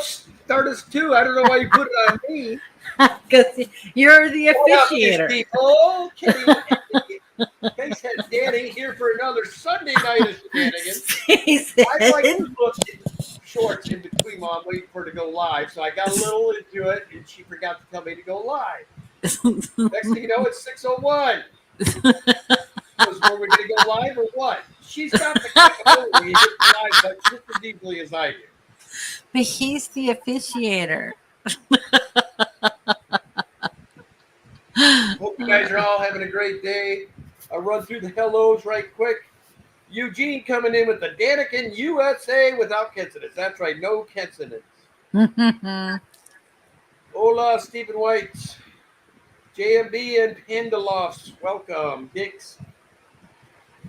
Stardust too. I don't know why you put it on me. Because you're the What up, these officiator. people? Kenny, Facehead Danny here for another Sunday night of shenanigans. I like to look at shorts in between while I'm waiting for her to go live, so I got a little into it, and she forgot to tell me to go live. Next thing you know, it's 6:01. Were we going to go live or what? She's got the capability to hit the live button just as easily as I do. But he's the officiator. Hope you guys are all having a great day. I'll run through the hellos right quick. Eugene coming in with the Daniken USA without consonants. That's right, no consonants. Hola, Stephen White. JMB and Pandalofts, welcome. Dick's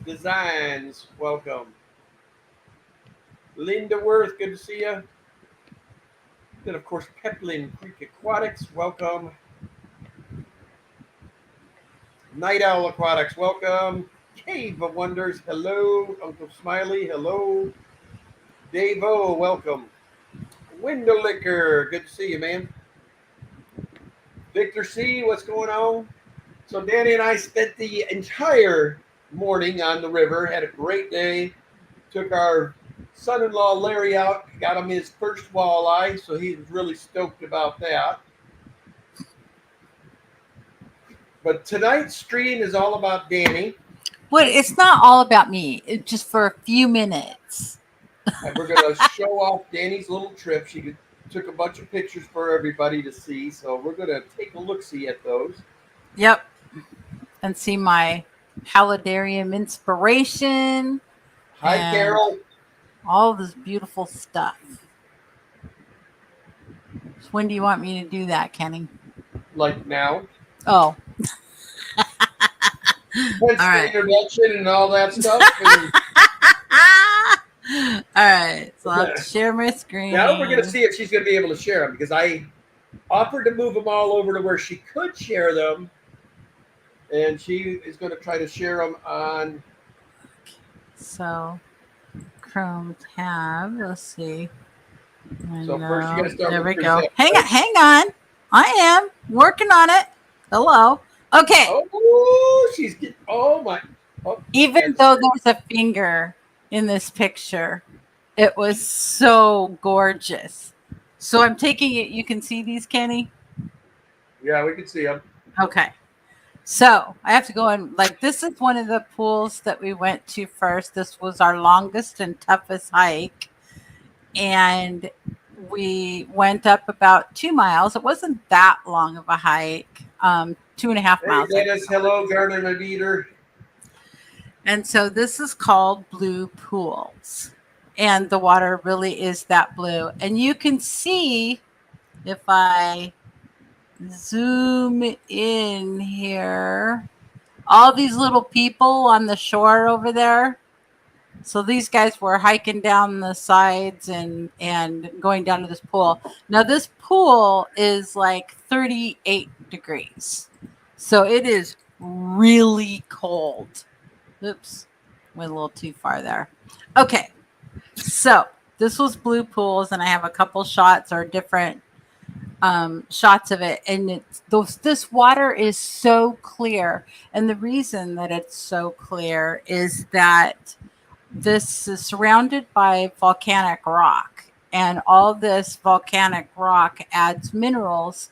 Designs, welcome. Linda Worth, good to see you. Then, of course, Peplin Creek Aquatics, welcome. Night Owl Aquatics, welcome. Cave of Wonders, hello. Uncle Smiley, hello. Dave O, welcome. Window Liquor, good to see you, man. Victor C, what's going on? So Danny and I spent the entire morning on the river, had a great day. Took our son-in-law Larry out, got him his first walleye, so he was really stoked about that. But tonight's stream is all about Danny. Well, it's not all about me. It's just for a few minutes. And we're going to show off Danny's little trip. She took a bunch of pictures for everybody to see, so we're going to take a look-see at those. Yep. And see my Halidarium inspiration. Hi, Carol. All this beautiful stuff. So when do you want me to do that, Kenny? Like now. Oh. What's the introduction and all that stuff? All right. So I'll have to share my screen. Now we're going to see if she's going to be able to share them, because I offered to move them all over to where she could share them. And she is going to try to share them on. So, Chrome tab. Let's see. So first, you got to start. There we go. Hang on. I am working on it. Hello. Okay. Oh, she's getting. Oh my. Oh, even though there's a finger in this picture, it was so gorgeous. So I'm taking it. You can see these, Kenny? Yeah, we can see them. Okay. So I have to go in. Like, this is one of the pools that we went to first. This was our longest and toughest hike. And we went up about 2 miles. It wasn't that long of a hike. 2.5 miles. Hey, Dennis, hello, Gardner Navider. And so this is called Blue Pools. And the water really is that blue. And you can see, if I zoom in here, all these little people on the shore over there. So these guys were hiking down the sides and going down to this pool. Now this pool is like 38 degrees. So it is really cold. Oops, went a little too far there. Okay, so this was Blue Pools, and I have a couple shots or different shots of it. And this water is so clear. And the reason that it's so clear is that this is surrounded by volcanic rock. And all this volcanic rock adds minerals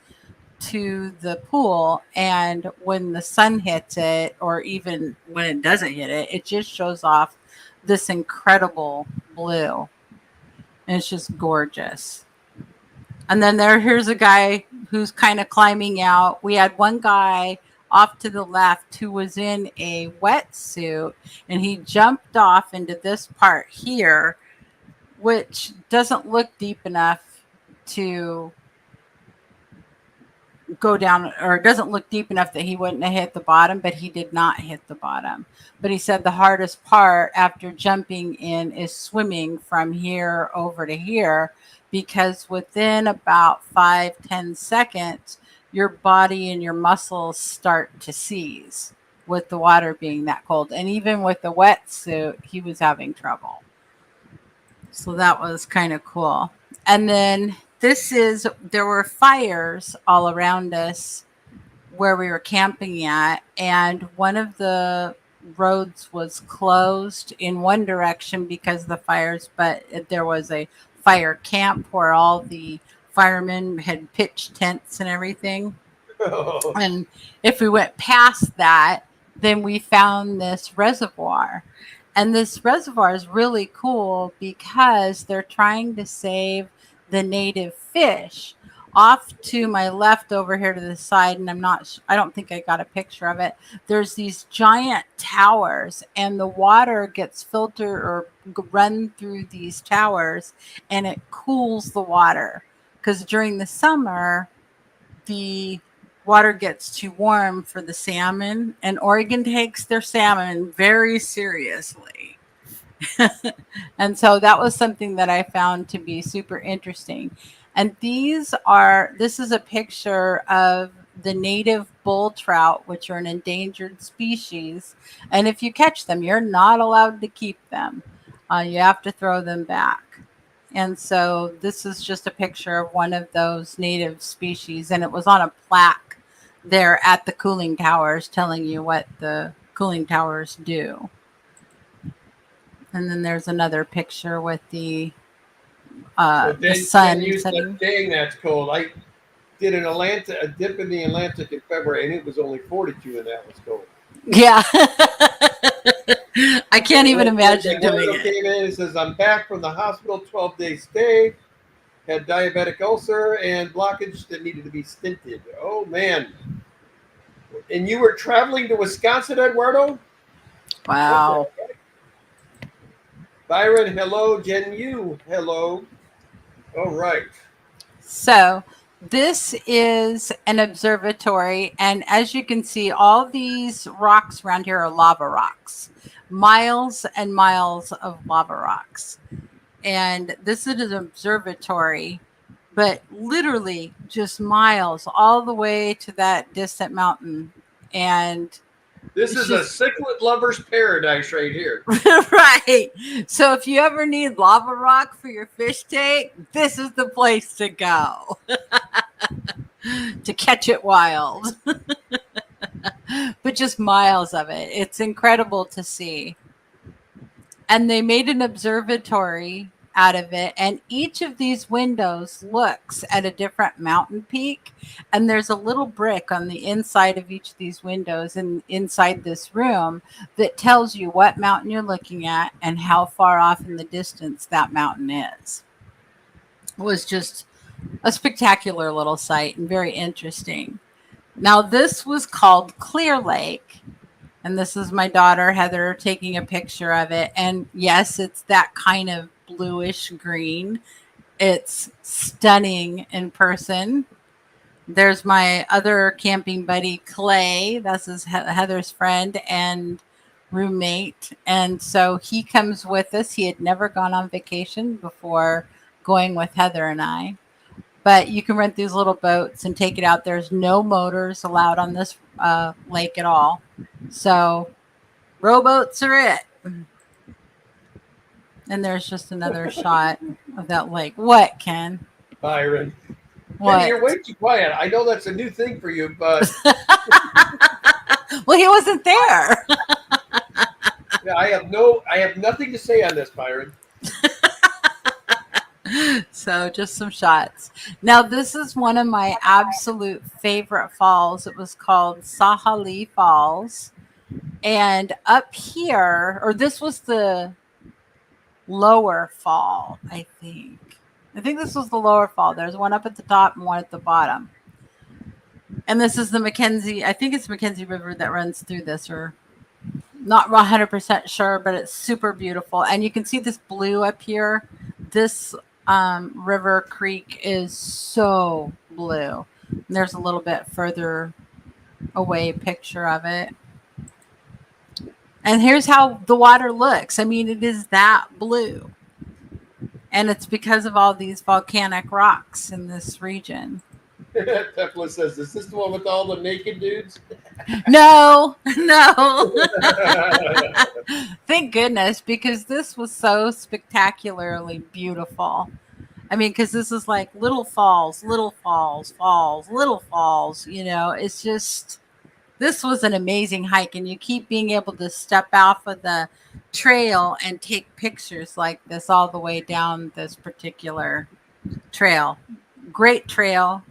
to the pool, and when the sun hits it, or even when it doesn't hit it, it just shows off this incredible blue, and it's just gorgeous. And then here's a guy who's kind of climbing out. We had one guy off to the left who was in a wetsuit, and he jumped off into this part here, which doesn't look deep enough to go down, or it doesn't look deep enough that he wouldn't have hit the bottom, but he did not hit the bottom. But he said the hardest part after jumping in is swimming from here over to here, because within about 5-10 seconds, your body and your muscles start to seize with the water being that cold. And even with the wetsuit, he was having trouble. So that was kind of cool. And then there were fires all around us where we were camping at, and one of the roads was closed in one direction because of the fires, but there was a fire camp where all the firemen had pitched tents and everything. And if we went past that, then we found this reservoir. And this reservoir is really cool because they're trying to save the native fish. Off to my left over here to the side, and I don't think I got a picture of it. There's these giant towers, and the water gets filtered or run through these towers, and it cools the water. Because during the summer, the water gets too warm for the salmon, and Oregon takes their salmon very seriously. And so that was something that I found to be super interesting. And this is a picture of the native bull trout, which are an endangered species. And if you catch them, you're not allowed to keep them. You have to throw them back. And so this is just a picture of one of those native species. And it was on a plaque there at the cooling towers telling you what the cooling towers do. And then there's another picture with the sun setting. Dang, that's cold. I did a dip in the Atlantic in February, and it was only 42, and that was cold. Yeah. I can't even imagine doing it. Came in and says, I'm back from the hospital, 12-day stay, had diabetic ulcer and blockage that needed to be stented. Oh, man. And you were traveling to Wisconsin, Eduardo? Wow. Okay. Byron, hello. Jen Yu, hello. All right. So this is an observatory, and as you can see, all these rocks around here are lava rocks. Miles and miles of lava rocks. And this is an observatory, but literally just miles all the way to that distant mountain. And this is a cichlid lover's paradise right here. Right. So if you ever need lava rock for your fish tank, this is the place to go to catch it wild. But just miles of it. It's incredible to see. And they made an observatory out of it, and each of these windows looks at a different mountain peak, and there's a little brick on the inside of each of these windows and inside this room that tells you what mountain you're looking at and how far off in the distance that mountain is. It was just a spectacular little site and very interesting. Now this was called Clear Lake, and this is my daughter Heather taking a picture of it, and yes, it's that kind of bluish green. It's stunning in person. There's my other camping buddy Clay. That's Heather's friend and roommate, and so he comes with us. He had never gone on vacation before going with Heather and I, but you can rent these little boats and take it out. There's no motors allowed on this lake at all, so rowboats are it. And there's just another shot of that lake. What, Ken? Byron. What? Kenny, you're way too quiet. I know that's a new thing for you, but well, he wasn't there. Yeah, I have nothing to say on this, Byron. So just some shots. Now this is one of my absolute favorite falls. It was called Sahali Falls. And up here, or this was the lower fall, I think this was the lower fall. There's one up at the top and one at the bottom, and this is the Mackenzie. I think it's Mackenzie River that runs through this, or not 100% sure, but it's super beautiful. And you can see this blue up here. This river creek is so blue. And there's a little bit further away picture of it. And here's how the water looks. I mean, it is that blue. And it's because of all these volcanic rocks in this region. Tefla says, is this the one with all the naked dudes? No. Thank goodness, because this was so spectacularly beautiful. I mean, because this is like little falls, little falls, falls, little falls. It's just, this was an amazing hike. And you keep being able to step off of the trail and take pictures like this all the way down this particular trail. Great trail.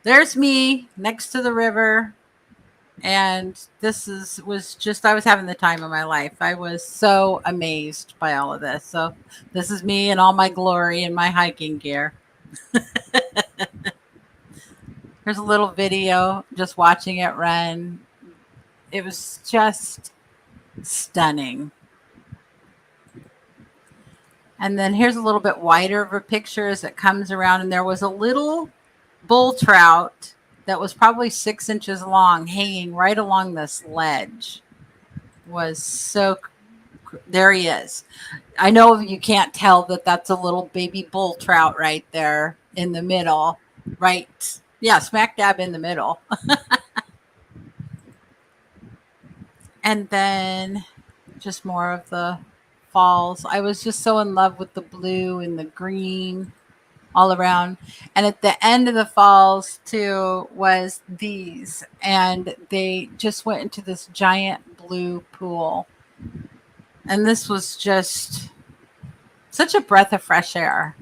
There's me next to the river. And I was having the time of my life. I was so amazed by all of this. So this is me in all my glory in my hiking gear. Here's a little video just watching it run. It was just stunning. And then here's a little bit wider of a picture as it comes around. And there was a little bull trout that was probably 6 inches long hanging right along this ledge. There he is. I know you can't tell that that's a little baby bull trout right there in the middle, right? Yeah, smack dab in the middle. And then just more of the falls. I was just so in love with the blue and the green all around. And at the end of the falls too was these, and they just went into this giant blue pool. And this was just such a breath of fresh air.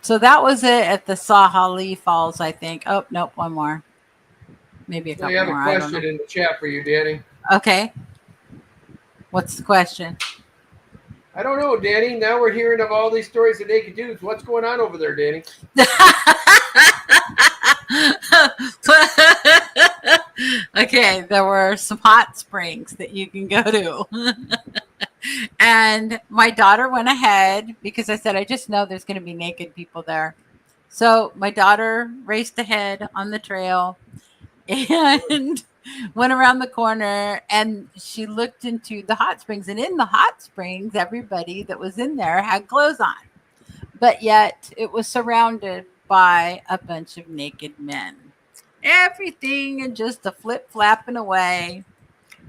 So that was it at the Sahali Falls, I think. Oh, nope, one more. Maybe a couple more. We have a question in the chat for you, Danny. Okay. What's the question? I don't know, Danny. Now we're hearing of all these stories of naked dudes. What's going on over there, Danny? Okay, there were some hot springs that you can go to. And my daughter went ahead because I said, I just know there's going to be naked people there. So my daughter raced ahead on the trail and went around the corner, and she looked into the hot springs. And in the hot springs, everybody that was in there had clothes on. But yet it was surrounded by a bunch of naked men. Everything and just a flip flapping away.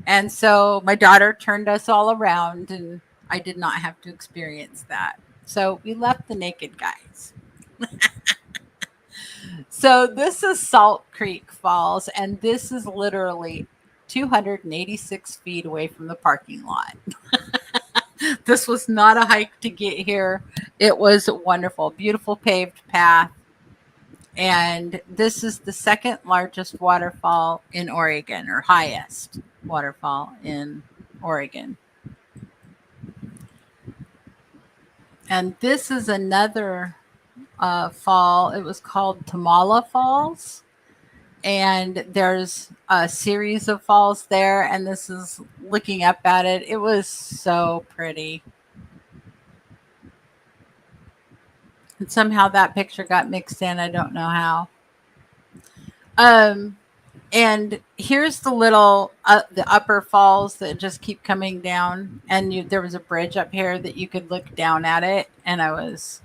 And so my daughter turned us all around, and I did not have to experience that. So we left the naked guys. So this is Salt Creek Falls, and this is literally 286 feet away from the parking lot. This was not a hike to get here. It was wonderful, beautiful paved path. And this is the second largest waterfall in Oregon, or highest waterfall in Oregon. And this is another fall. It was called Tamala Falls. And there's a series of falls there. And this is looking up at it. It was so pretty. And somehow that picture got mixed in. I don't know how. And here's the little, the upper falls that just keep coming down. And there was a bridge up here that you could look down at it. And I was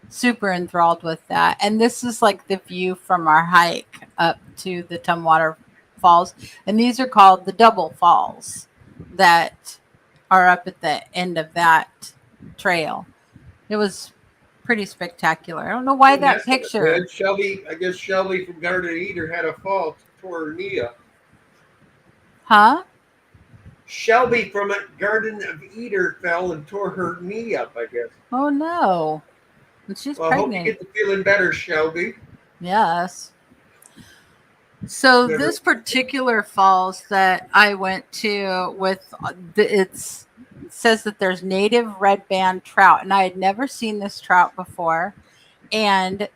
super enthralled with that. And this is like the view from our hike up to the Tumwater Falls. And these are called the double falls that are up at the end of that trail. It was pretty spectacular. I don't know why that picture. Shelby, I guess Shelby from Garden of Eden had a fall, tore her knee up. Huh? Shelby from Garden of Eden fell and tore her knee up, I guess. Oh no. And she's pregnant. I hope you get to feeling better, Shelby. Yes. So this particular falls that I went to with it says that there's native red band trout, and I had never seen this trout before. And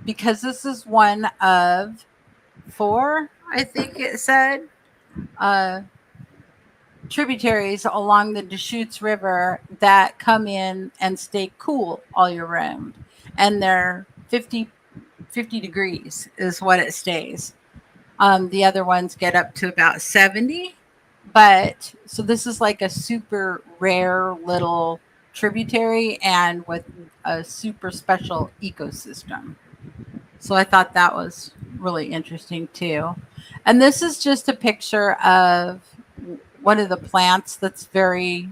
because this is one of 4, I think it said, tributaries along the Deschutes River that come in and stay cool all year round. And they're 50 degrees is what it stays. The other ones get up to about 70. But so this is like a super rare little tributary and with a super special ecosystem. So I thought that was really interesting too. And this is just a picture of one of the plants that's very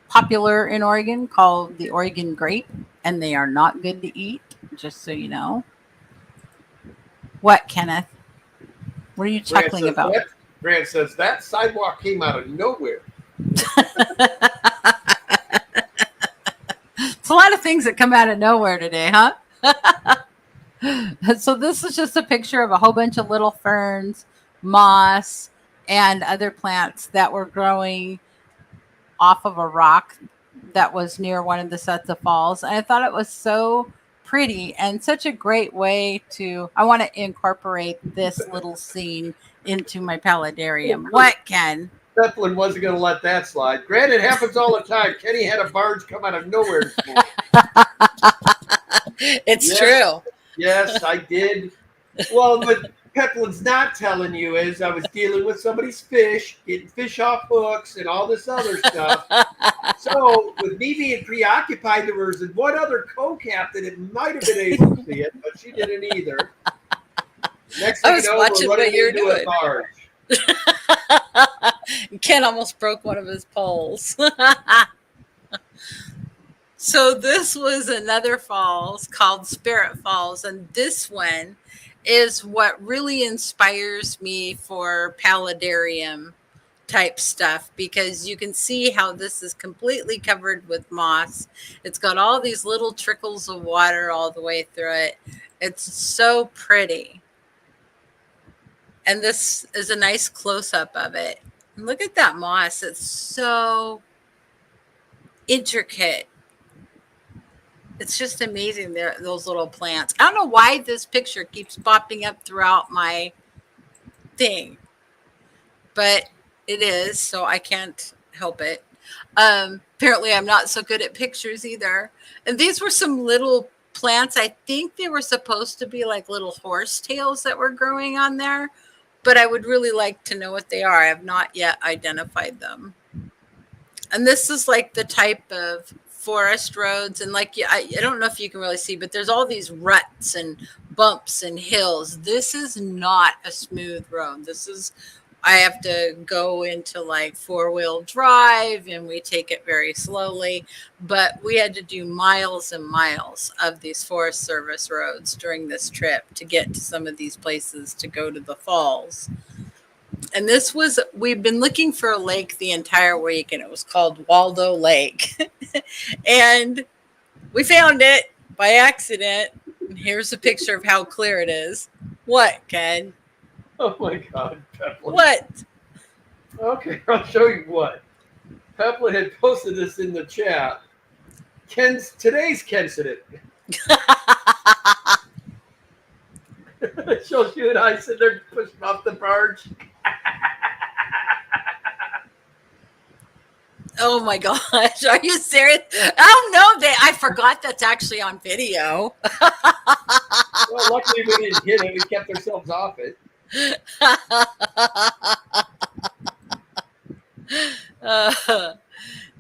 popular in Oregon called the Oregon grape, and they are not good to eat, just so you know. What, Kenneth? What are you chuckling about? Grant says that sidewalk came out of nowhere. It's a lot of things that come out of nowhere today, huh? So this is just a picture of a whole bunch of little ferns, moss, and other plants that were growing off of a rock that was near one of the sets of falls. And I thought it was so pretty and such a great way to, I want to incorporate this little scene into my paludarium. What, Ken? Zeppelin wasn't going to let that slide. Grant, it happens all the time. Kenny had a barge come out of nowhere this morning. It's true. Yes, I did. Well, what Peplin's not telling you is I was dealing with somebody's fish, getting fish off hooks and all this other stuff. So with me being preoccupied, there was one other co-captain that might have been able to see it, but she didn't either. Next thing you know, we're running into a barge. Ken almost broke one of his poles. So this was another falls called Spirit Falls, and this one is what really inspires me for paludarium type stuff, because you can see how this is completely covered with moss. It's got all these little trickles of water all the way through it. It's so pretty. And this is a nice close-up of it. And look at that moss. It's so intricate. It's just amazing, those little plants. I don't know why this picture keeps popping up throughout my thing, but it is, so I can't help it. Apparently, I'm not so good at pictures either. And these were some little plants. I think they were supposed to be like little horse tails that were growing on there, but I would really like to know what they are. I have not yet identified them. And this is like the type of forest roads, and like I don't know if you can really see, but there's all these ruts and bumps and hills. This is not a smooth road. I have to go into like 4-wheel drive, and we take it very slowly, but we had to do miles and miles of these Forest Service roads during this trip to get to some of these places to go to the falls. And we've been looking for a lake the entire week, and it was called Waldo Lake. And we found it by accident. And here's a picture of how clear it is. What, Ken? Oh my God, Peplin. What? Okay, I'll show you what. Peplin had posted this in the chat. Today's Kencident. It shows you and I sitting there pushing off the barge. Oh my gosh, are you serious? Oh no, I forgot that's actually on video. Well, luckily we didn't hit it. We kept ourselves off it.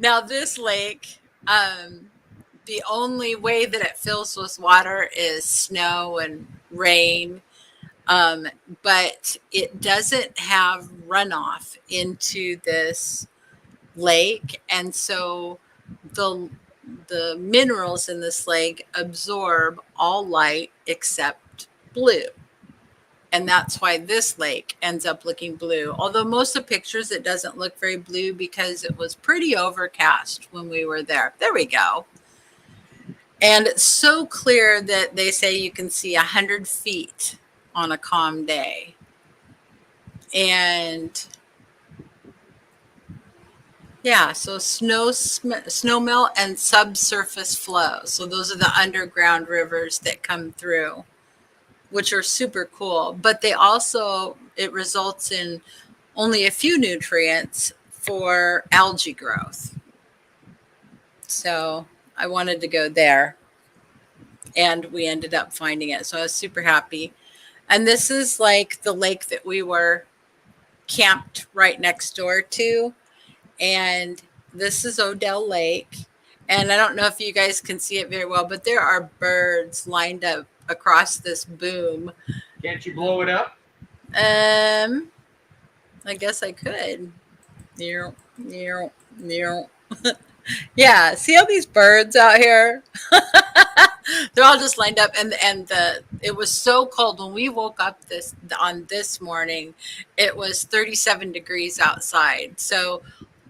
Now this lake, the only way that it fills with water is snow and rain, but it doesn't have runoff into this lake, and so the minerals in this lake absorb all light except blue, and that's why this lake ends up looking blue. Although most of the pictures it doesn't look very blue because it was pretty overcast when we were there. There we go. And it's so clear that they say you can see 100 feet on a calm day. And yeah, so snow melt and subsurface flow. So those are the underground rivers that come through, which are super cool. But it results in only a few nutrients for algae growth. So I wanted to go there, and we ended up finding it. So I was super happy. And this is like the lake that we were camped right next door to. And this is Odell Lake. And I don't know if you guys can see it very well, but there are birds lined up across this boom. Can't you blow it up? I guess I could. Yeah, see all these birds out here? They're all just lined up, and the it was so cold when we woke up this morning. It was 37 degrees outside. So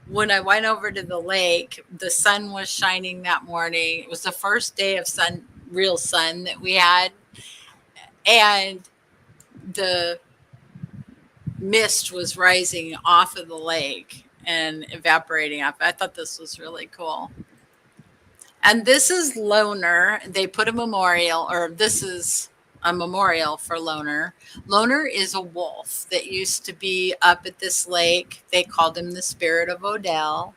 when I went over to the lake, the sun was shining that morning. It was the first day of real sun that we had, and the mist was rising off of the lake and evaporating off. I thought this was really cool. And this is Loner. They put a memorial, or this is a memorial for Loner. Loner is a wolf that used to be up at this lake. They called him the Spirit of Odell.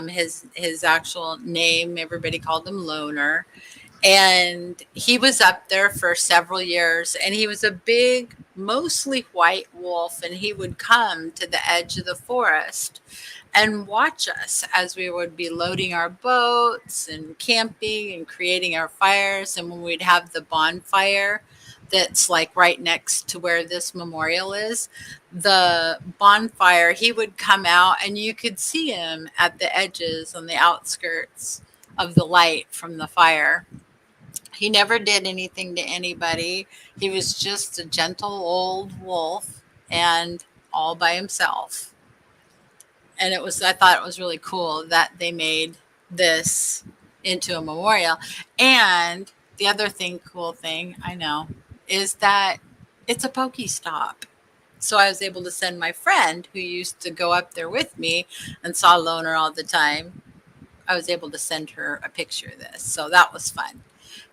His actual name, everybody called him Loner. And he was up there for several years, and he was a big, mostly white wolf, and he would come to the edge of the forest and watch us as we would be loading our boats and camping and creating our fires. And when we'd have the bonfire that's like right next to where this memorial is, the bonfire, he would come out and you could see him at the edges on the outskirts of the light from the fire. He never did anything to anybody. He was just a gentle old wolf and all by himself. And I thought it was really cool that they made this into a memorial. And the other cool thing I know is that it's a Pokestop. So I was able to send my friend who used to go up there with me and saw Loner all the time. I was able to send her a picture of this. So that was fun.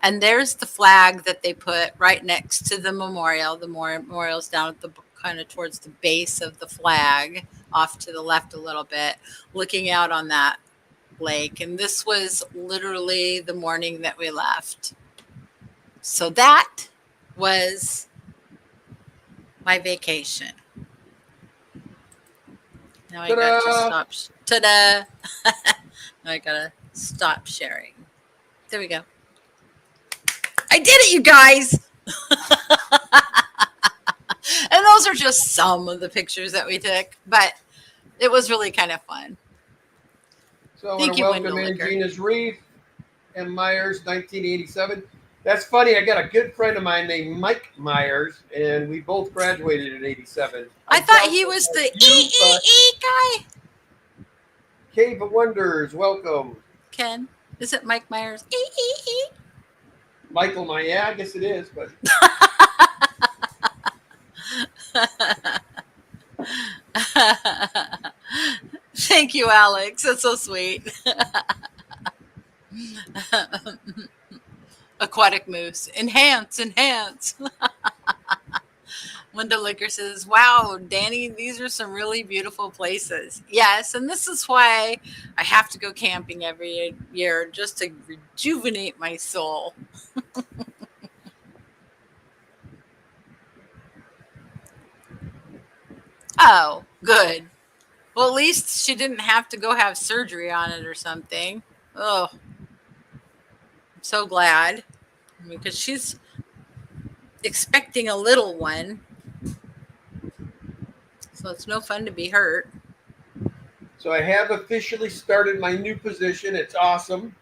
And there's the flag that they put right next to the memorial. The memorial's down at the kind of towards the base of the flag, off to the left a little bit, looking out on that lake. And this was literally the morning that we left. So that was my vacation. Now I got to stop. Ta-da! Now I got to stop sharing. There we go. I did it, you guys. And those are just some of the pictures that we took, but it was really kind of fun. So I want to welcome in Gina's Reef and Myers, 1987. That's funny. I got a good friend of mine named Mike Myers, and we both graduated in 87. I thought he was the guy. Cave of Wonders, welcome. Ken, is it Mike Myers? Michael Myers, yeah, I guess it is, but. Thank you, Alex. That's so sweet. Aquatic moose. Enhance. Linda Licker says, wow, Danny, these are some really beautiful places. Yes, and this is why I have to go camping every year, just to rejuvenate my soul. Oh, good. Well, at least she didn't have to go have surgery on it or something. Oh, I'm so glad. Because she's expecting a little one. So it's no fun to be hurt. So I have officially started my new position. It's awesome.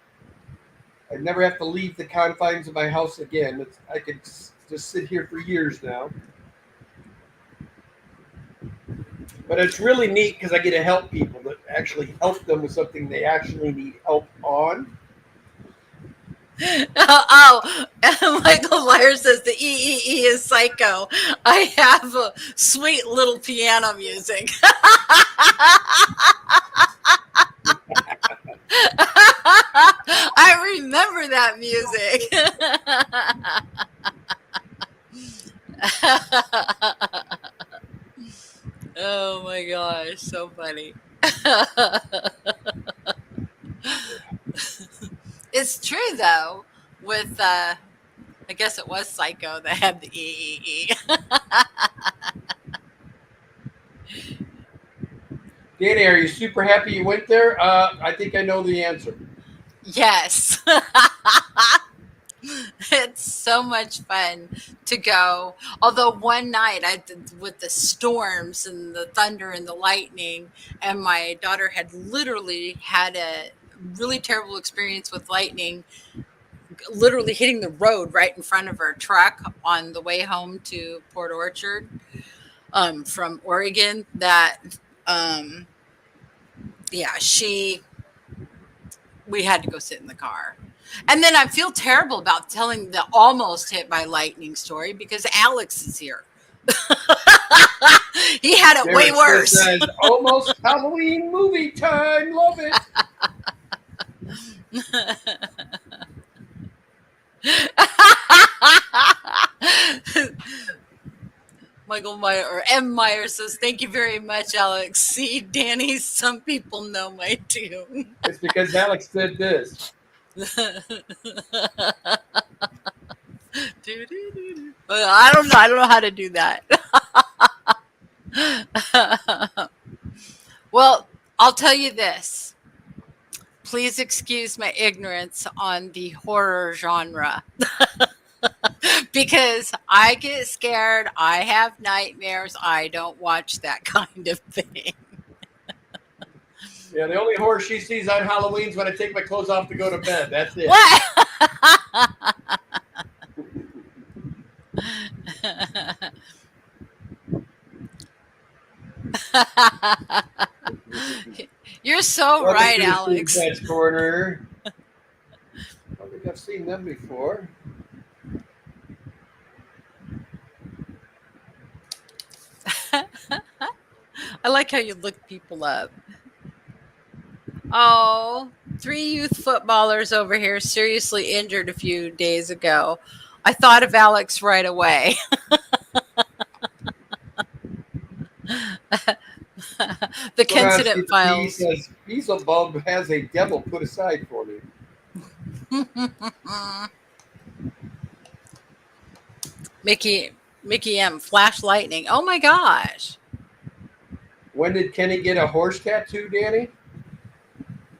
I never have to leave the confines of my house again. I could just sit here for years now. But it's really neat because I get to help people, that actually help them with something they actually need help on. Oh, Michael Myers says the EEE is psycho. I have a sweet little piano music. I remember that music. Oh my gosh, so funny. It's true though, with I guess it was Psycho that had the EEE. Danny, are you super happy you went there? I think I know the answer. Yes. It's so much fun to go. Although one night with the storms and the thunder and the lightning, and my daughter had literally had really terrible experience with lightning literally hitting the road right in front of her truck on the way home to Port Orchard from Oregon. That yeah, we had to go sit in the car. And then I feel terrible about telling the almost hit by lightning story because Alex is here. He had it way worse. Says, almost Halloween movie time. Love it. Michael Meyer or M. Meyer says, "Thank you very much, Alex." See, Danny, some people know my tune. It's because Alex said this. I don't know. I don't know how to do that. Well, I'll tell you this. Please excuse my ignorance on the horror genre. Because I get scared. I have nightmares. I don't watch that kind of thing. Yeah, the only horror she sees on Halloween is when I take my clothes off to go to bed. That's it. You're so right, Alex. Corner. I think I've seen them before. I like how you look people up. Oh, 3 youth footballers over here seriously injured a few days ago. I thought of Alex right away. The Kensington Files. He says, Beelzebub has a devil put aside for me. Mickey M. Flash lightning. Oh my gosh. When did Kenny get a horse tattoo, Danny?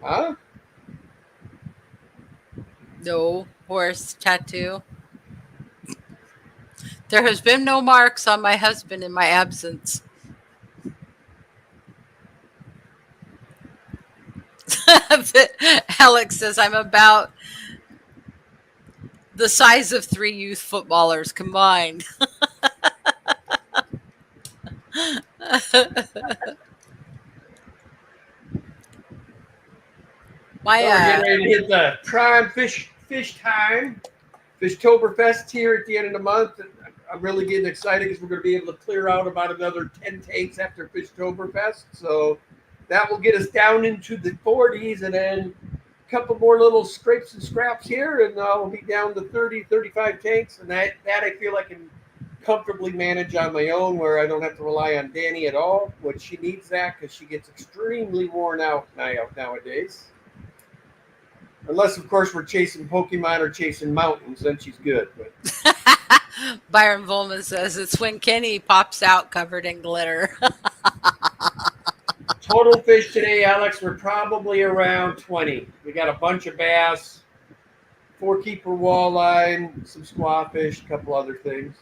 Huh? No horse tattoo. There has been no marks on my husband in my absence. Alex says, I'm about the size of 3 youth footballers combined. We're getting ready to hit the prime fish time. Fishtoberfest here at the end of the month. I'm really getting excited because we're going to be able to clear out about another 10 tanks after Fishtoberfest. So that will get us down into the 40s, and then a couple more little scrapes and scraps here, and we'll be down to 30, 35 tanks. And that I feel I can comfortably manage on my own, where I don't have to rely on Danny at all, which she needs that because she gets extremely worn out nowadays. Unless, of course, we're chasing Pokemon or chasing mountains, then she's good. But. Byron Volman says it's when Kenny pops out covered in glitter. Total fish today, Alex, we're probably around 20. We got a bunch of bass, 4-keeper walleye, some squawfish, a couple other things.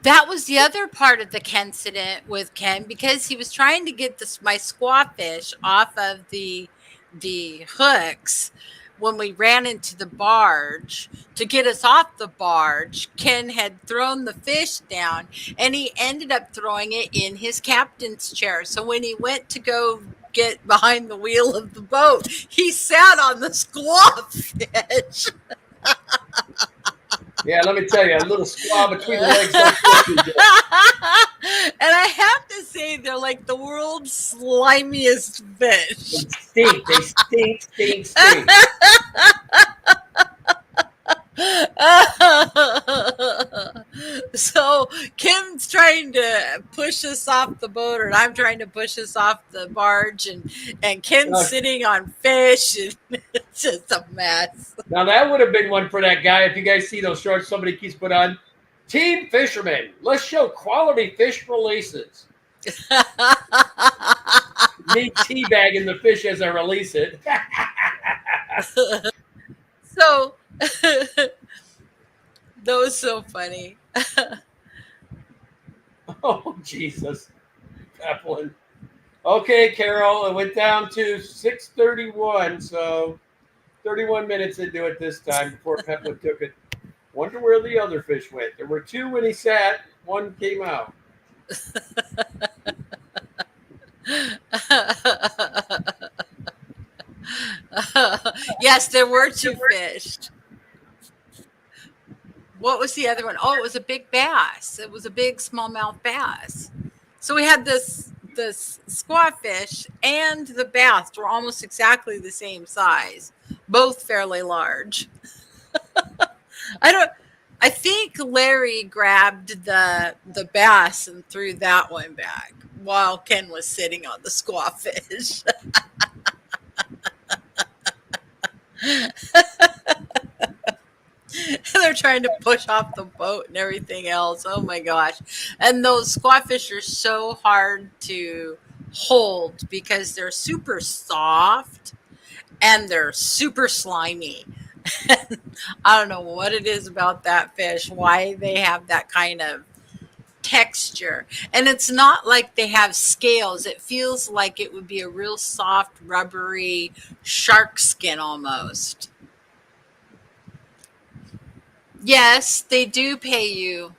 That was the other part of the incident with Ken, because he was trying to get my squawfish off of the hooks. When we ran into the barge to get us off the barge, Ken had thrown the fish down, and he ended up throwing it in his captain's chair. So when he went to go get behind the wheel of the boat, he sat on the squawfish. Yeah, let me tell you, a little squaw between the legs. And I have to say, they're like the world's slimiest fish. They stink. So Kim's trying to push us off the boat, and I'm trying to push us off the barge, and Kim's sitting on fish, and it's just a mess. Now that would have been one for that guy. If you guys see those shorts somebody keeps put on, Team Fisherman, let's show quality fish releases. Me teabagging the fish as I release it. So that was so funny. Oh, Jesus. Evelyn. Okay, Carol, it went down to 6:31, so 31 minutes into it this time before Peppa took it. Wonder where the other fish went. There were two when he sat, one came out. Yes, there were two fish. What was the other one? Oh, it was a big bass. It was a big smallmouth bass. So we had this squat fish and the bass were almost exactly the same size, both fairly large. I think Larry grabbed the bass and threw that one back while Ken was sitting on the squat fish. They're trying to push off the boat and everything else. Oh my gosh. And those squat fish are so hard to hold because they're super soft and they're super slimy. I don't know what it is about that fish, why they have that kind of texture. And it's not like they have scales. It feels like it would be a real soft, rubbery shark skin almost. Yes, they do pay you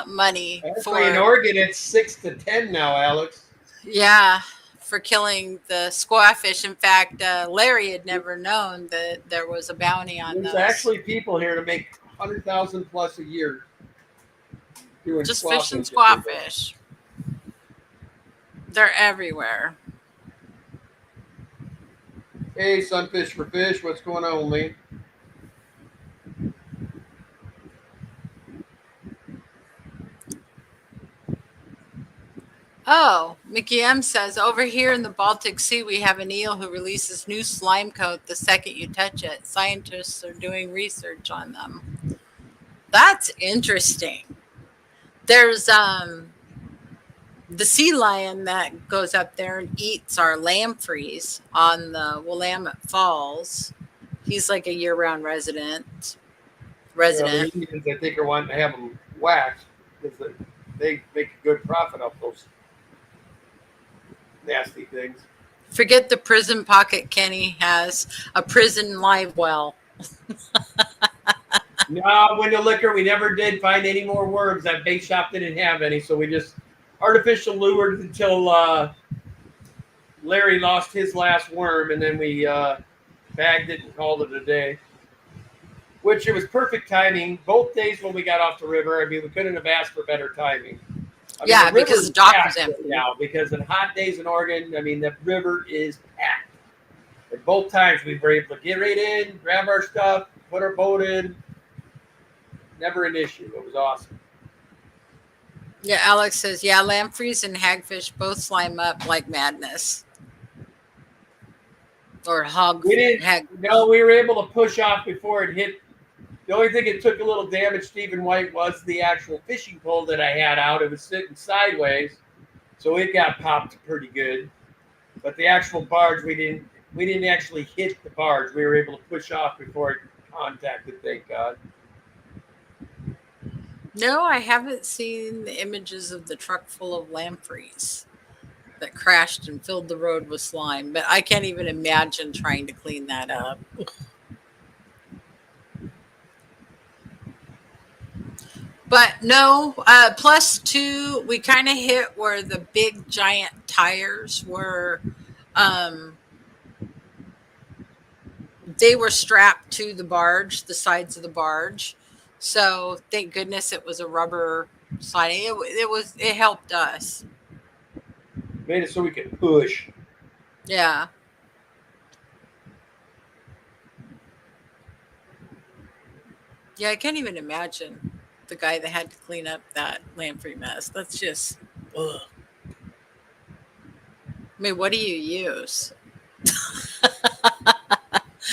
money Actually, in Oregon, it's 6 to 10 now, Alex. Yeah, for killing the squaw fish. In fact, Larry had never known that there was a bounty on There's those. actually people here to make 100,000 plus a year doing just fishing squaw fish. They're everywhere. Hey, Sunfish for Fish, what's going on, Lee? Oh, Mickey M says, over here in the Baltic Sea, we have an eel who releases new slime coat the second you touch it. Scientists are doing research on them. That's interesting. There's the sea lion that goes up there and eats our lampreys on the Willamette Falls. He's like a year-round resident. Well, the Indians, I think, are wanting to have them waxed because they make a good profit off those nasty things. Forget the prison pocket Kenny has. A prison live well. No, window liquor. We never did find any more worms. That bait shop didn't have any, so we just artificial lured until Larry lost his last worm, and then we bagged it and called it a day. Which it was perfect timing. Both days when we got off the river, I mean, we couldn't have asked for better timing. I mean, because the dock was empty now. Because in hot days in Oregon, I mean, the river is packed. And both times we were able to get right in, grab our stuff, put our boat in. Never an issue. It was awesome. Yeah, Alex says, yeah, lampreys and hagfish both slime up like madness. Or hog. No, we were able to push off before it hit. The only thing that took a little damage, Stephen White, was the actual fishing pole that I had out. It was sitting sideways, so it got popped pretty good. But the actual barge, we didn't actually hit the barge. We were able to push off before it contacted, thank God. No, I haven't seen the images of the truck full of lampreys that crashed and filled the road with slime, but I can't even imagine trying to clean that up. But no, +2, we kind of hit where the big giant tires were. They were strapped to the barge, the sides of the barge. So thank goodness it was a rubber siding. It helped us. Made it so we could push. Yeah. Yeah, I can't even imagine the guy that had to clean up that lamprey mess. That's just, ugh. I mean, what do you use?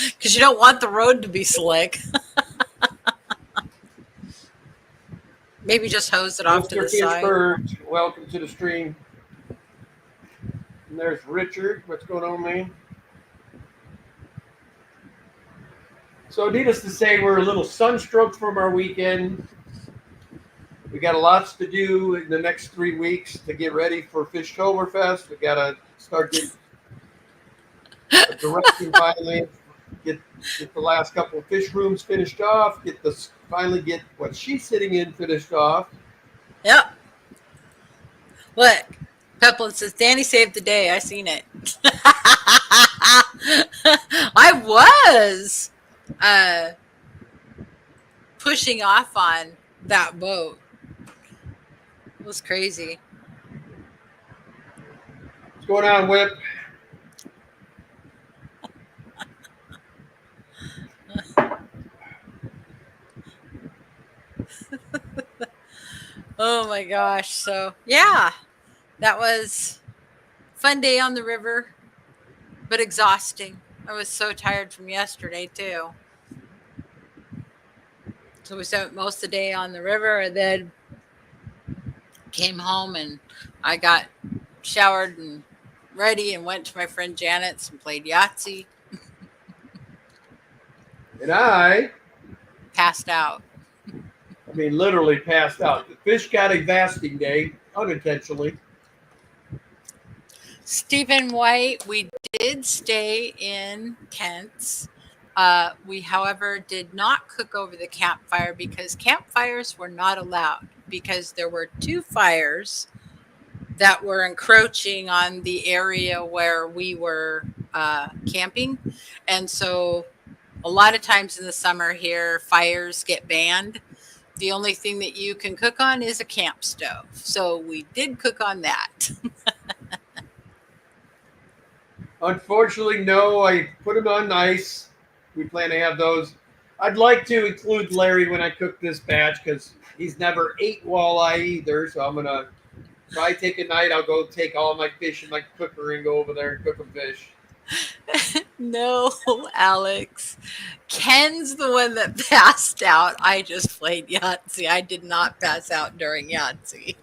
Because you don't want the road to be slick. Maybe just hose it off to the side. Welcome to the stream. And there's Richard. What's going on, man? So needless to say, we're a little sunstroked from our weekend. We got lots to do in the next 3 weeks to get ready for Fishtoberfest. We got to start getting a direction finally. Get the last couple of fish rooms finished off. Finally get what she's sitting in finished off. Yep. Look, Peplin says Danny saved the day. I seen it. I was pushing off on that boat. It was crazy. What's going on, Whip? Oh my gosh. So yeah, that was a fun day on the river, but exhausting. I was so tired from yesterday too. So we spent most of the day on the river and then came home and I got showered and ready and went to my friend Janet's and played Yahtzee. And I Passed out. I mean, literally passed out. The fish got a fasting day, unintentionally. Stephen White, we did stay in tents. We, however, did not cook over the campfire because campfires were not allowed because there were 2 fires that were encroaching on the area where we were camping. And so a lot of times in the summer here, fires get banned. The only thing that you can cook on is a camp stove. So we did cook on that. Unfortunately, no. I put them on ice. We plan to have those. I'd like to include Larry when I cook this batch because he's never ate walleye either. So I'm going to try take a night. I'll go take all my fish in my cooker and go over there and cook them fish. No, Alex. Ken's the one that passed out. I just played Yahtzee. I did not pass out during Yahtzee.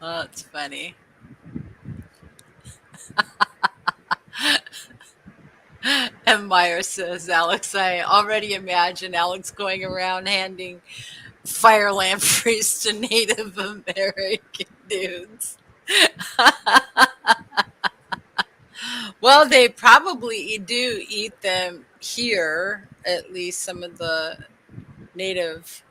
That's funny. And Meyer says, Alex, I already imagine Alex going around handing fire lampreys to Native American dudes. Well, they probably do eat them here, at least some of the native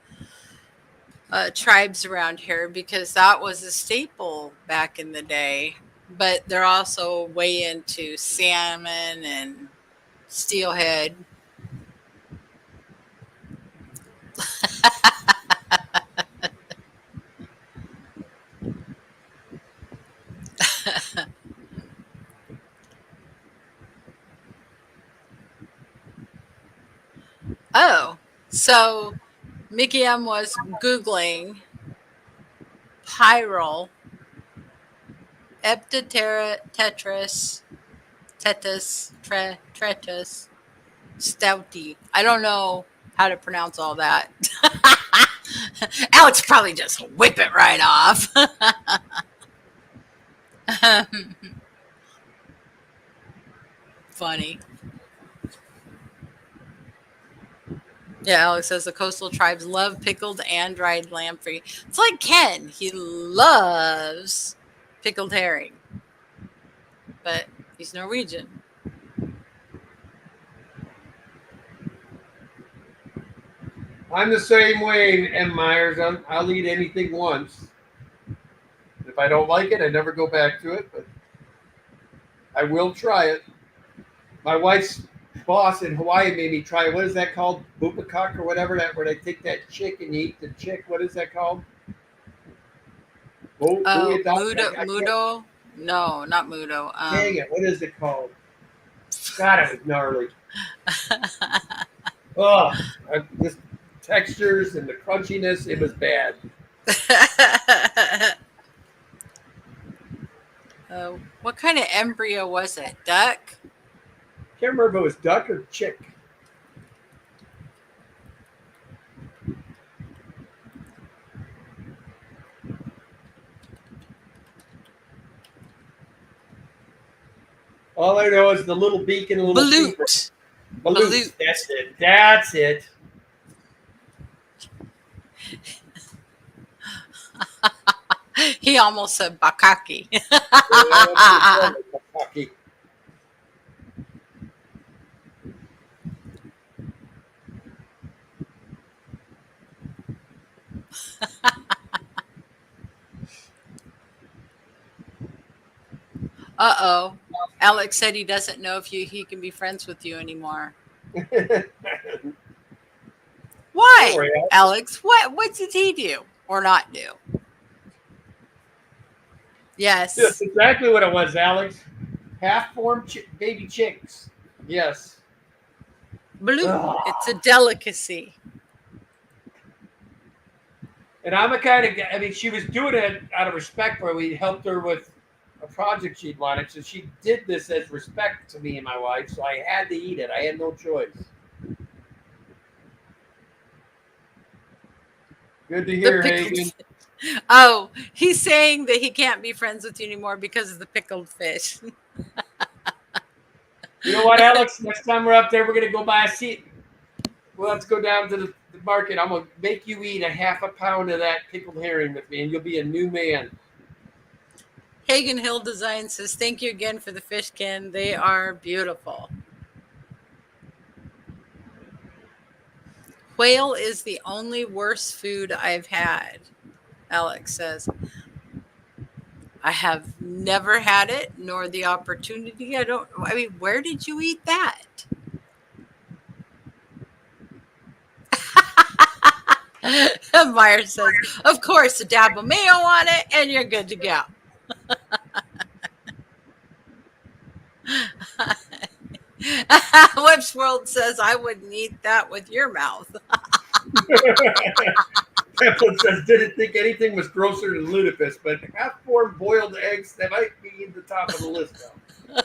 tribes around here, because that was a staple back in the day. But they're also way into salmon and steelhead. Oh, so Mickey M was Googling Pyrrole Epipteris tretus stouty. I don't know how to pronounce all that. Alex probably just whip it right off. Funny. Yeah, Alex says the coastal tribes love pickled and dried lamprey. It's like Ken. He loves pickled herring. But he's Norwegian. I'm the same way, M. Myers. I'll eat anything once. If I don't like it, I never go back to it, but I will try it. My wife's boss in Hawaii made me try, what is that called? Bupakak or whatever, that where they take that chick and you eat the chick. What is that called? Mudo? No, not Mudo. Dang it, what is it called? God, it was gnarly. Oh, just textures and the crunchiness, it was bad. What kind of embryo was it? Duck? Can't remember if it was duck or chick. All I know is the little beak and a little Balut. Baloots. That's it. That's it. He almost said bakaki. Uh-oh. Alex said he doesn't know if he can be friends with you anymore. Why, Sorry, Alex? What did he do or not do? Yes. That's exactly what it was, Alex. Half-formed baby chicks. Yes. Blue. It's a delicacy. And I'm a kind of guy, I mean, she was doing it out of respect where we helped her with a project she'd wanted. So she did this as respect to me and my wife. So I had to eat it. I had no choice. Good to hear, Hagen. Oh, he's saying that he can't be friends with you anymore because of the pickled fish. You know what, Alex? Next time we're up there, we're going to go buy a seat. Well, let's go down to the market. I'm going to make you eat a half a pound of that pickled herring with me, and you'll be a new man. Hagen Hill Design says, thank you again for the fish, Ken. They are beautiful. Whale is the only worst food I've had, Alex says. I have never had it, nor the opportunity. I mean, where did you eat that? Meyer says, of course, a dab of mayo on it, and you're good to go. Whips World says, I wouldn't eat that with your mouth. Pamphlet says, didn't think anything was grosser than ludicrous, but half-formed boiled eggs, that might be at the top of the list now.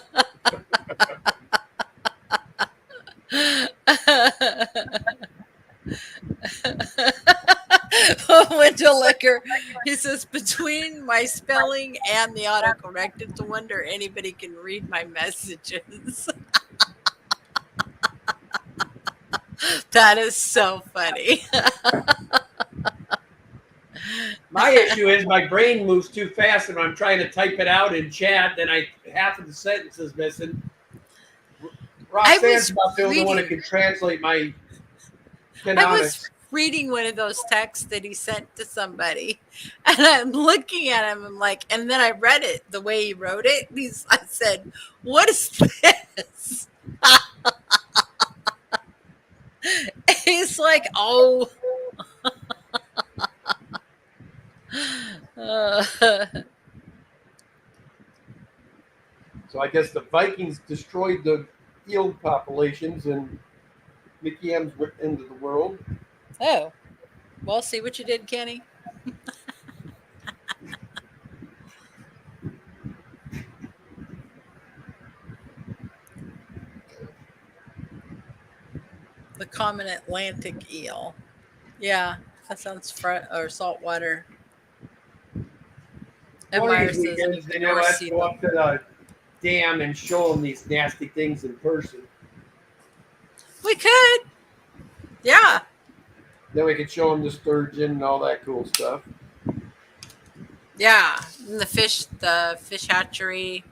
Window Liquor, he says, between my spelling and the autocorrect, it's a wonder anybody can read my messages. That is so funny. My issue is my brain moves too fast, and when I'm trying to type it out in chat, then half of the sentence is missing. Roxanne's about the only one that can translate my canonics. I was reading one of those texts that he sent to somebody, and I'm looking at him. I'm like, and then I read it the way he wrote it. I said, "What is this?" He's like, "Oh." So I guess the Vikings destroyed the eel populations and Mickey M's went into the world. Oh, well, see what you did, Kenny. The common Atlantic eel. Yeah, that sounds or saltwater. And Meyer says, you know, let's go up to the dam and show them these nasty things in person. We could. Yeah. Then we could show them the sturgeon and all that cool stuff. Yeah. And the fish hatchery,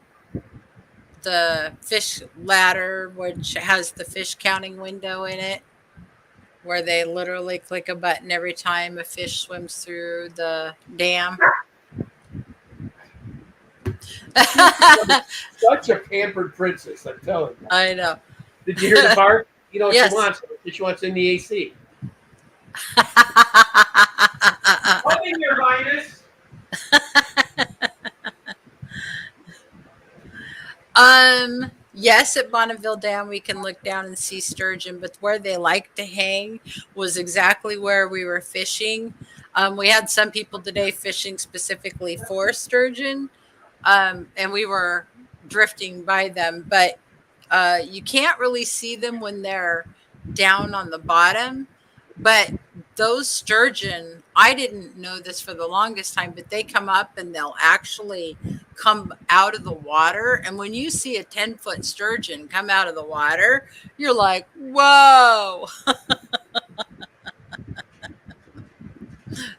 the fish ladder, which has the fish counting window in it, where they literally click a button every time a fish swims through the dam. Such a pampered princess, I'm telling you. I know. Did you hear the bark? You know what yes. she wants? She wants in the AC. Come in here, Linus. Yes, at Bonneville Dam we can look down and see sturgeon, but where they like to hang was exactly where we were fishing. We had some people today fishing specifically for sturgeon, and we were drifting by them, but you can't really see them when they're down on the bottom. But those sturgeon, I didn't know this for the longest time, but they come up and they'll actually come out of the water. And when you see a 10-foot sturgeon come out of the water, you're like, whoa.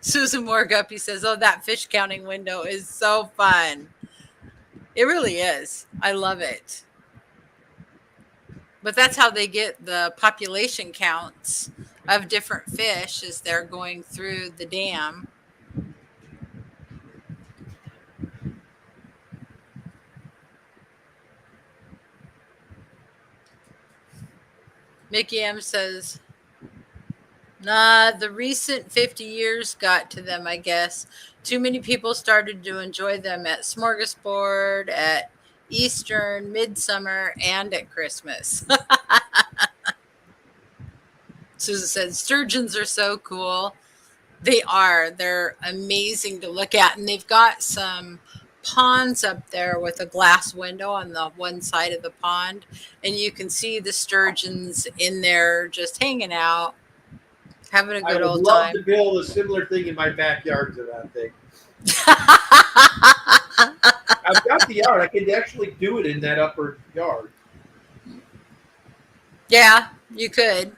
Susan Morguppy says, oh, that fish counting window is so fun. It really is. I love it. But that's how they get the population counts of different fish as they're going through the dam. Mickey M says, nah, the recent 50 years got to them, I guess. Too many people started to enjoy them at Smorgasbord, at Eastern, Midsummer, and at Christmas. Susan said, sturgeons are so cool. They are. They're amazing to look at. And they've got some ponds up there with a glass window on the one side of the pond. And you can see the sturgeons in there just hanging out, having a good old time. I would love to build a similar thing in my backyard to that thing. I've got the yard. I can actually do it in that upper yard. Yeah, you could.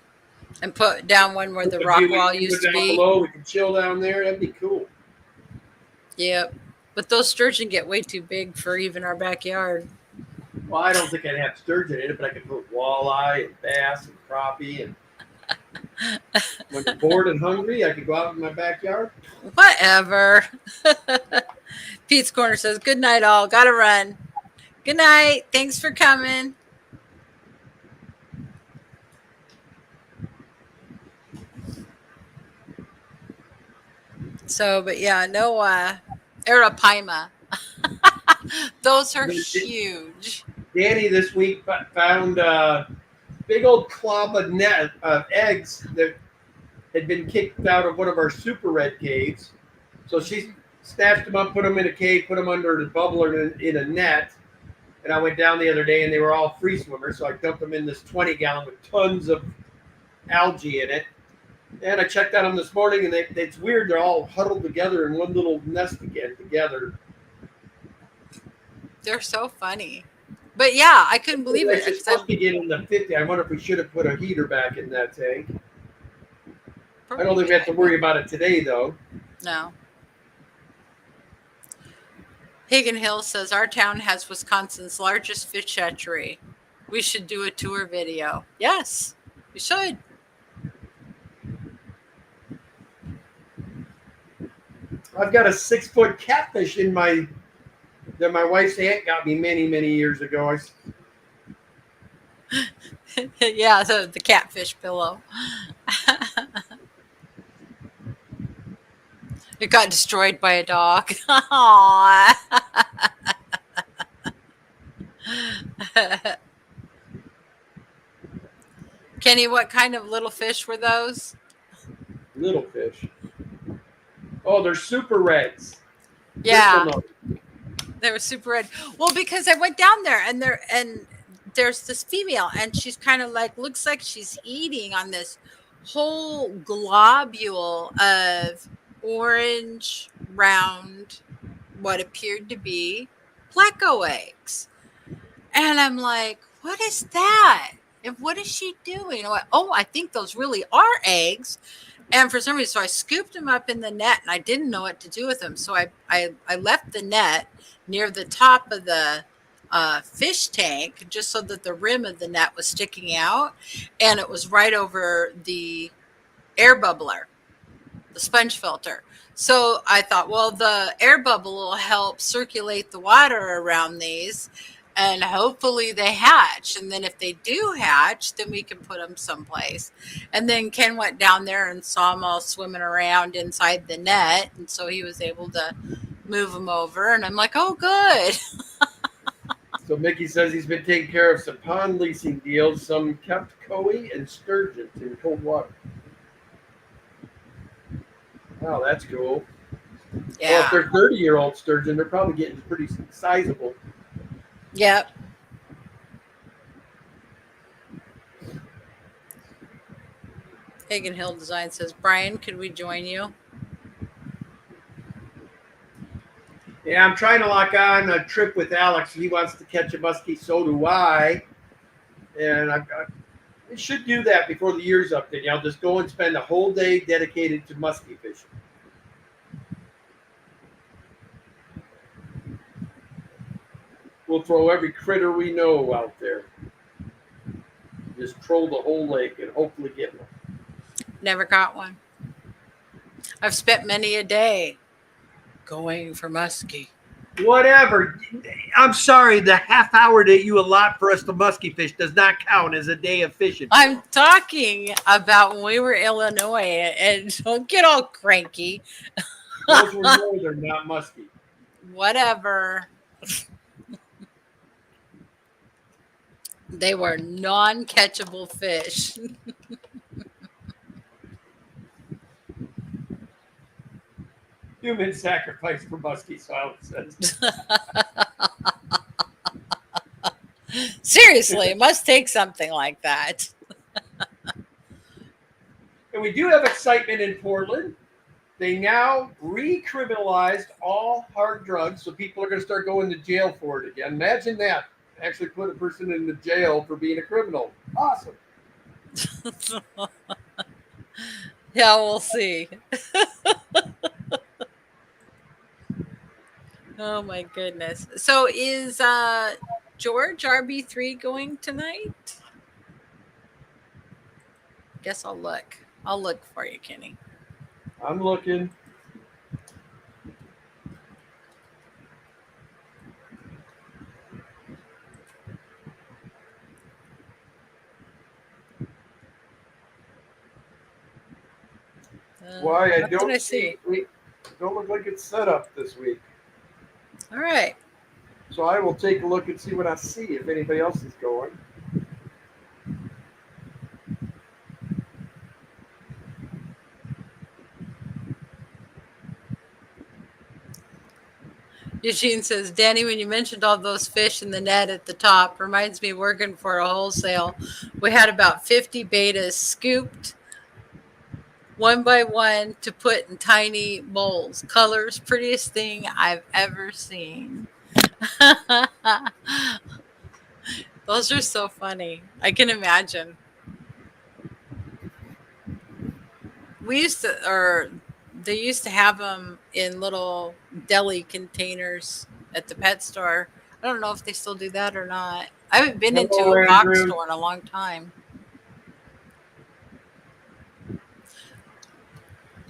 And put down one where the rock wall used to be. Below, we can chill down there. That'd be cool. Yep. But those sturgeon get way too big for even our backyard. Well, I don't think I'd have sturgeon in it, but I could put walleye and bass and crappie. And when I'm bored and hungry, I could go out in my backyard. Whatever. Pete's Corner says, good night, all. Gotta run. Good night. Thanks for coming. So, but yeah, no Arapaima. Those are huge. Danny this week found a big old clump of eggs that had been kicked out of one of our super red caves. So she snatched them up, put them in a cave, put them under the bubbler in a net. And I went down the other day and they were all free swimmers. So I dumped them in this 20-gallon with tons of algae in it. And I checked on them this morning, and it's weird. They're all huddled together in one little nest again together. They're so funny. But yeah, I couldn't believe it. It's supposed to begin in the 50. I wonder if we should have put a heater back in that tank. I don't think we have to worry about it today, though. No. Hagen Hill says, our town has Wisconsin's largest fish hatchery. We should do a tour video. Yes, we should. I've got a 6-foot catfish that my wife's aunt got me many, many years ago. Yeah, the catfish pillow. It got destroyed by a dog. Aww. Kenny, what kind of little fish were those? Little fish. Oh, they're super reds. Yeah. They were super red. Well, because I went down there and there's this female and she's kind of like, looks like she's eating on this whole globule of orange, round, what appeared to be Pleco eggs. And I'm like, what is that? And what is she doing? Oh, I think those really are eggs. And for some reason, so I scooped them up in the net and I didn't know what to do with them. So I left the net near the top of the fish tank just so that the rim of the net was sticking out. And it was right over the air bubbler, the sponge filter. So I thought, well, the air bubble will help circulate the water around these. And hopefully they hatch. And then if they do hatch, then we can put them someplace. And then Ken went down there and saw them all swimming around inside the net. And so he was able to move them over. And I'm like, oh, good. So Mickey says he's been taking care of some pond leasing deals, some kept koi and sturgeon in cold water. Wow, that's cool. Yeah. Well, if they're 30-year-old sturgeon, they're probably getting pretty sizable. Yep. Hagen Hill Design says, Brian, could we join you? Yeah, I'm trying to lock on a trip with Alex. He wants to catch a muskie, so do I. And we should do that before the year's up. Then I'll just go and spend a whole day dedicated to muskie fishing. We'll throw every critter we know out there. Just troll the whole lake and hopefully get one. Never caught one. I've spent many a day going for muskie. Whatever. I'm sorry, the half hour that you allot for us to muskie fish does not count as a day of fishing. I'm talking about when we were in Illinois, and don't get all cranky. Those were northern, not muskie. Whatever. They were non-catchable fish. Human sacrifice for muskie, Silence says. Seriously, it must take something like that. And we do have excitement in Portland. They now recriminalized all hard drugs, so people are going to start going to jail for it again. Imagine that. Actually put a person in the jail for being a criminal. Awesome. Yeah, we'll see. Oh my goodness. So is George RB3 going tonight? Guess I'll look. I'll look for you, Kenny. I'm looking. Why I don't see. Don't look like it's set up this week. All right. So I will take a look and see what I see if anybody else is going. Eugene says, Danny, when you mentioned all those fish in the net at the top, reminds me working for a wholesale. We had about 50 betas scooped one by one to put in tiny bowls. Colors, prettiest thing I've ever seen. Those are so funny. I can imagine. They used to have them in little deli containers at the pet store. I don't know if they still do that or not. I haven't been into a box store in a long time.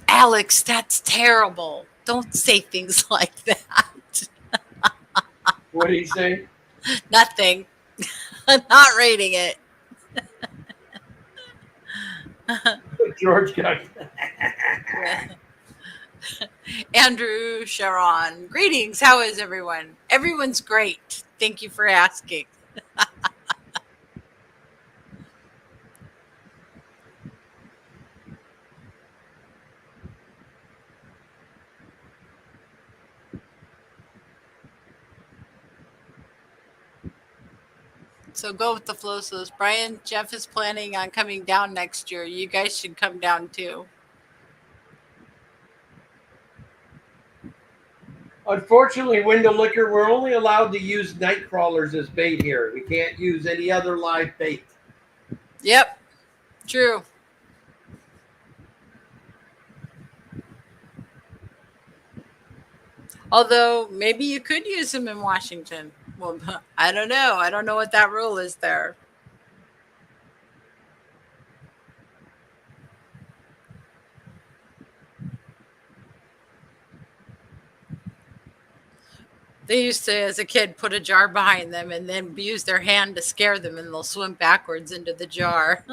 Alex, that's terrible. Don't say things like that. What did he say? Nothing. Not rating it. George got Andrew Sharon. Greetings. How is everyone? Everyone's great. Thank you for asking. So go with the flow. So Brian, Jeff is planning on coming down next year. You guys should come down too. Unfortunately, Window Liquor, we're only allowed to use night crawlers as bait here. We can't use any other live bait. Yep, true. Although maybe you could use them in Washington. Well, I don't know. I don't know what that rule is there. They used to, as a kid, put a jar behind them and then use their hand to scare them, and they'll swim backwards into the jar.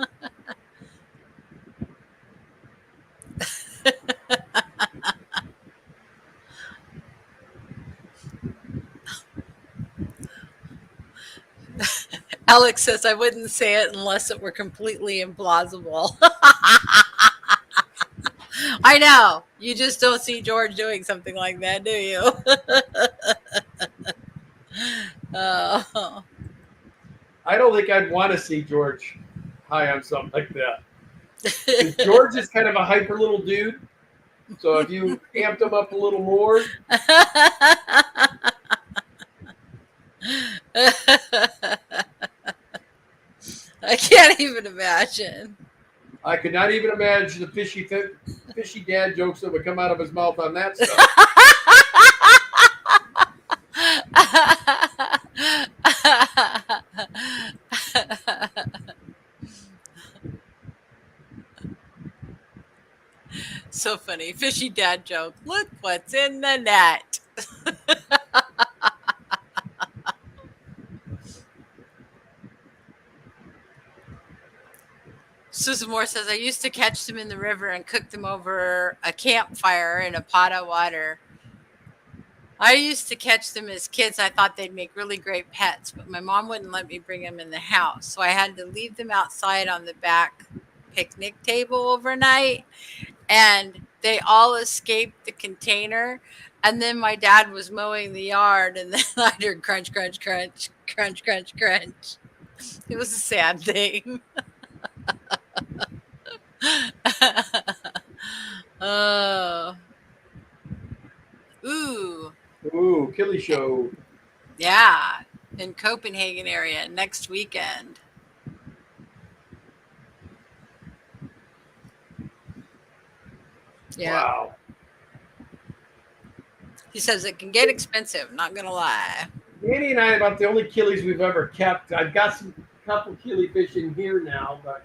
Alex says, I wouldn't say it unless it were completely implausible. I know. You just don't see George doing something like that, do you? I don't think I'd want to see George high on something like that. George is kind of a hyper little dude. So if you amped him up a little more, even imagine. I could not even imagine the fishy dad jokes that would come out of his mouth on that stuff. So funny. Fishy dad joke. Look what's in the net. Susan Moore says, I used to catch them in the river and cook them over a campfire in a pot of water. I used to catch them as kids. I thought they'd make really great pets, but my mom wouldn't let me bring them in the house. So I had to leave them outside on the back picnic table overnight, and they all escaped the container. And then my dad was mowing the yard, and then I heard crunch, crunch, crunch, crunch, crunch, crunch. It was a sad thing. Oh. Ooh, Killy Show. Yeah, in Copenhagen area next weekend. Yeah. Wow. He says it can get expensive, not gonna lie. Danny and I are about the only killies we've ever kept. I've got some couple killie fish in here now, but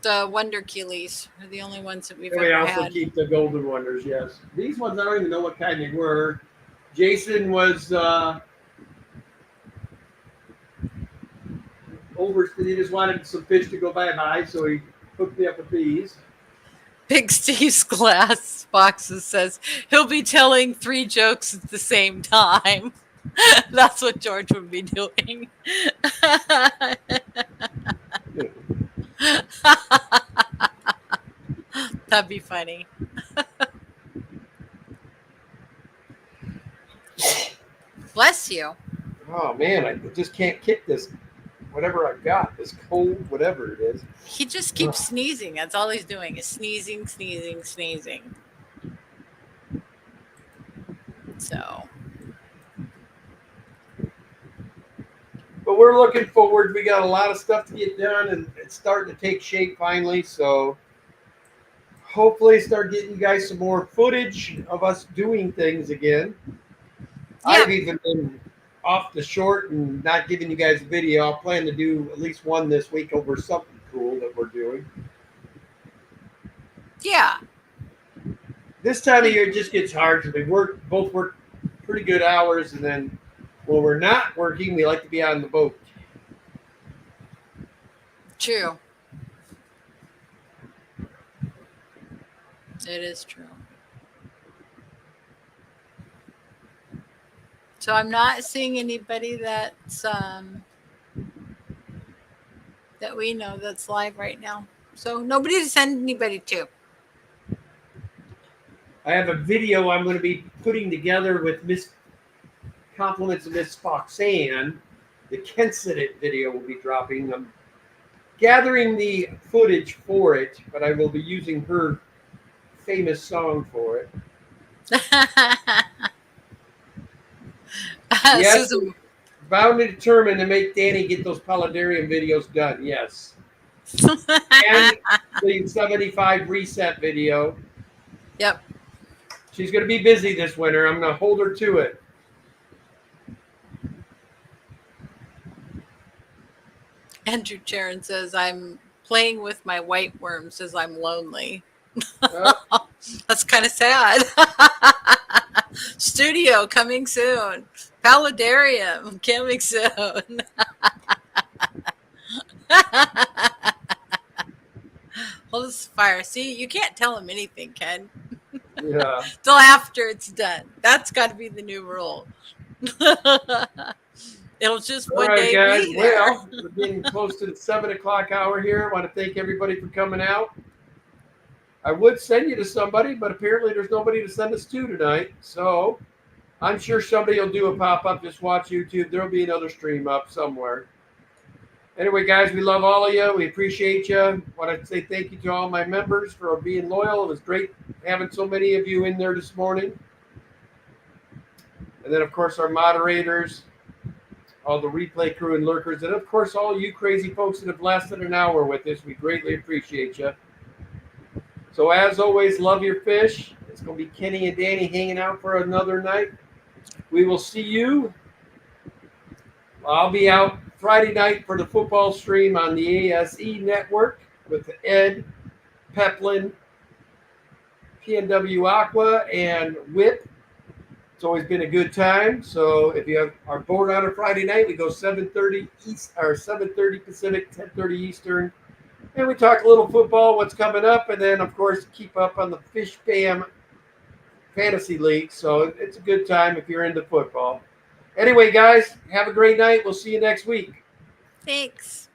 The Wonder Keelies are the only ones that we've we ever also had. keep the golden wonders, yes. These ones, I don't even know what kind they were. Jason was over, he just wanted some fish to go bye-bye, so he hooked me up with these. Big Steve's Glass Boxes says he'll be telling 3 jokes at the same time. That's what George would be doing. That'd be funny. Bless you. Oh man, I just can't kick this, whatever I've got, this cold, whatever it is. He just keeps sneezing. That's all he's doing is sneezing, sneezing, sneezing. So. But we're looking forward. We got a lot of stuff to get done, and it's starting to take shape finally. So hopefully start getting you guys some more footage of us doing things again. Yeah. I've even been off the short and not giving you guys a video. I'll plan to do at least one this week over something cool that we're doing. Yeah. This time of year it just gets hard because we both work pretty good hours, and then when we're not working, we like to be on the boat. True. It is true. So I'm not seeing anybody that's that we know that's live right now. So nobody to send anybody to. I have a video I'm going to be putting together with compliments of Miss Foxanne. The Kensit video will be dropping. I'm gathering the footage for it, but I will be using her famous song for it. Yes, Susan. Bound and determined to make Danny get those Paludarium videos done. Yes. And the 75 reset video. Yep. She's going to be busy this winter. I'm going to hold her to it. Andrew Charon says, I'm playing with my white worms as I'm lonely. That's kind of sad. Studio coming soon. Paludarium coming soon. Hold this fire. See, you can't tell him anything, Ken. Yeah. Till after it's done. That's got to be the new rule. It'll just one day guys. be there. Well, we're getting close to the 7 o'clock hour here. I want to thank everybody for coming out. I would send you to somebody, but apparently there's nobody to send us to tonight. So I'm sure somebody will do a pop-up. Just watch YouTube. There'll be another stream up somewhere. Anyway, guys, we love all of you. We appreciate you. I want to say thank you to all my members for being loyal. It was great having so many of you in there this morning. And then, of course, our moderators. all the replay crew and lurkers, and of course all you crazy folks that have lasted an hour with us. We greatly appreciate you. So as always, love your fish. It's going to be Kenny and Danny hanging out for another night. We will see you. I'll be out Friday night for the football stream on the ASE network with Ed, Peplin, PNW Aqua, and Whip. It's always been a good time. So if you are bored on a Friday night, we go 7:30 East or 7:30 Pacific, 10:30 Eastern. And we talk a little football, what's coming up, and then, of course, keep up on the Fish Fam Fantasy League. So it's a good time if you're into football. Anyway, guys, have a great night. We'll see you next week. Thanks.